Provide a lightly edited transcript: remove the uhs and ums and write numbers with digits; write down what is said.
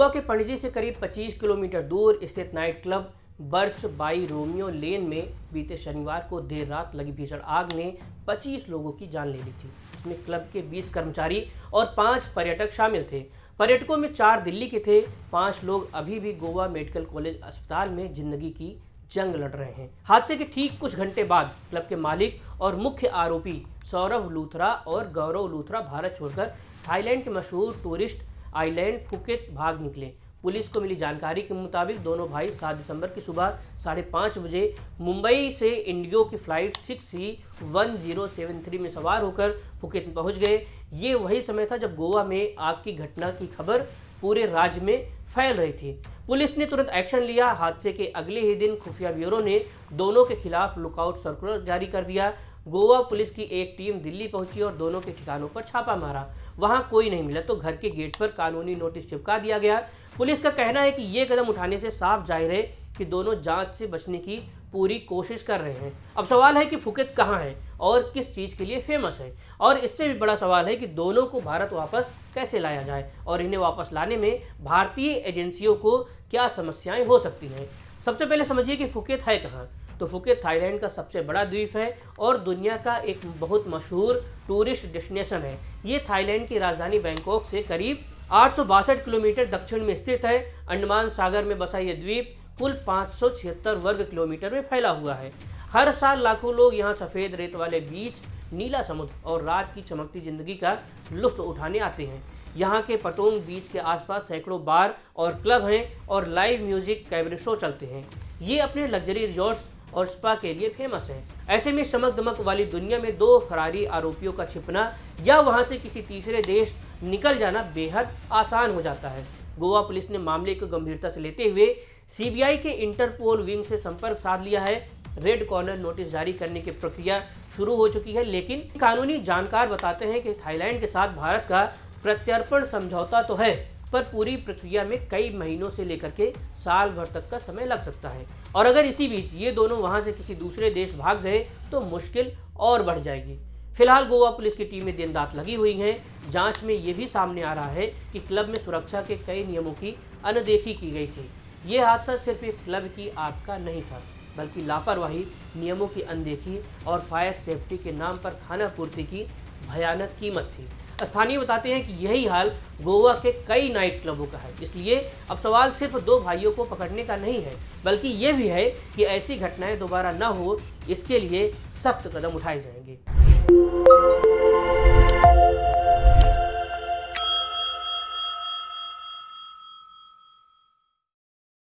गोवा के पणजी से करीब 25 किलोमीटर दूर स्थित night club Birch by Romeo Lane में बीते शनिवार को देर रात लगी भीषण आग ने 25 लोगों की जान ले ली थी। इसमें क्लब के 20 कर्मचारी और 5 पर्यटक शामिल थे। पर्यटकों में 4 दिल्ली के थे। 5 लोग अभी भी गोवा मेडिकल कॉलेज अस्पताल में जिंदगी की जंग लड़ रहे हैं। हादसे के ठीक कुछ घंटे बाद क्लब के मालिक और मुख्य आरोपी सौरभ लूथरा और गौरव लूथरा भारत छोड़कर थाईलैंड के मशहूर टूरिस्ट आइलैंड फुकेत भाग निकले। पुलिस को मिली जानकारी के मुताबिक दोनों भाई 7 दिसंबर की सुबह 5:30 बजे मुंबई से इंडिगो की फ्लाइट 6C1073 में सवार होकर फुकेत में पहुंच गए। ये वही समय था जब गोवा में आग की घटना की खबर पूरे राज्य में फैल रही थी। पुलिस ने तुरंत एक्शन लिया। हादसे के अगले ही दिन खुफिया ब्यूरो ने दोनों के खिलाफ लुकआउट सर्कुलर जारी कर दिया। गोवा पुलिस की एक टीम दिल्ली पहुंची और दोनों के ठिकानों पर छापा मारा। वहां कोई नहीं मिला तो घर के गेट पर कानूनी नोटिस चिपका दिया गया। पुलिस का कहना है कि ये कदम उठाने से साफ जाहिर है कि दोनों जांच से बचने की पूरी कोशिश कर रहे हैं। अब सवाल है कि फुकेत कहां है और किस चीज़ के लिए फेमस है, और इससे भी बड़ा सवाल है कि दोनों को भारत वापस कैसे लाया जाए और इन्हें वापस लाने में भारतीय एजेंसियों को क्या समस्याएं हो सकती हैं। सबसे पहले समझिए कि फुकेत है कहाँ। तो फुकेत थाईलैंड का सबसे बड़ा द्वीप है और दुनिया का एक बहुत मशहूर टूरिस्ट डेस्टिनेशन है। ये थाईलैंड की राजधानी बैंकॉक से करीब 862 किलोमीटर दक्षिण में स्थित है। अंडमान सागर में बसा ये द्वीप कुल 576 वर्ग किलोमीटर में फैला हुआ है। हर साल लाखों लोग यहाँ सफ़ेद रेत वाले बीच, नीला समुद्र और रात की चमकती जिंदगी का लुत्फ उठाने आते हैं। यहाँ के पटोंग बीच के आसपास सैकड़ों बार और क्लब हैं और लाइव म्यूजिक कैबरे शो चलते हैं। ये अपने लग्जरी रिजॉर्ट्स और स्पा के लिए फेमस है। ऐसे में चमक दमक वाली दुनिया में 2 फरारी आरोपियों का छिपना या वहां से किसी तीसरे देश निकल जाना बेहद आसान हो जाता है। गोवा पुलिस ने मामले को गंभीरता से लेते हुए सीबीआई के इंटरपोल विंग से संपर्क साध लिया है। रेड कॉर्नर नोटिस जारी करने की प्रक्रिया शुरू हो चुकी है, लेकिन कानूनी जानकार बताते हैं कि थाईलैंड के साथ भारत का प्रत्यर्पण समझौता तो है, पर पूरी प्रक्रिया में कई महीनों से लेकर के साल भर तक का समय लग सकता है। और अगर इसी बीच ये दोनों वहां से किसी दूसरे देश भाग गए तो मुश्किल और बढ़ जाएगी। फिलहाल गोवा पुलिस की टीमें दिन रात लगी हुई हैं। जांच में ये भी सामने आ रहा है कि क्लब में सुरक्षा के कई नियमों की अनदेखी की गई थी। ये हादसा सिर्फ एक क्लब की आग का नहीं था, बल्कि लापरवाही, नियमों की अनदेखी और फायर सेफ्टी के नाम पर खानापूर्ति की भयानक कीमत थी। स्थानीय बताते हैं कि यही हाल गोवा के कई नाइट क्लबों का है। इसलिए अब सवाल सिर्फ 2 भाइयों को पकड़ने का नहीं है, बल्कि ये भी है कि ऐसी घटनाएं दोबारा न हो, इसके लिए सख्त कदम उठाए जाएंगे।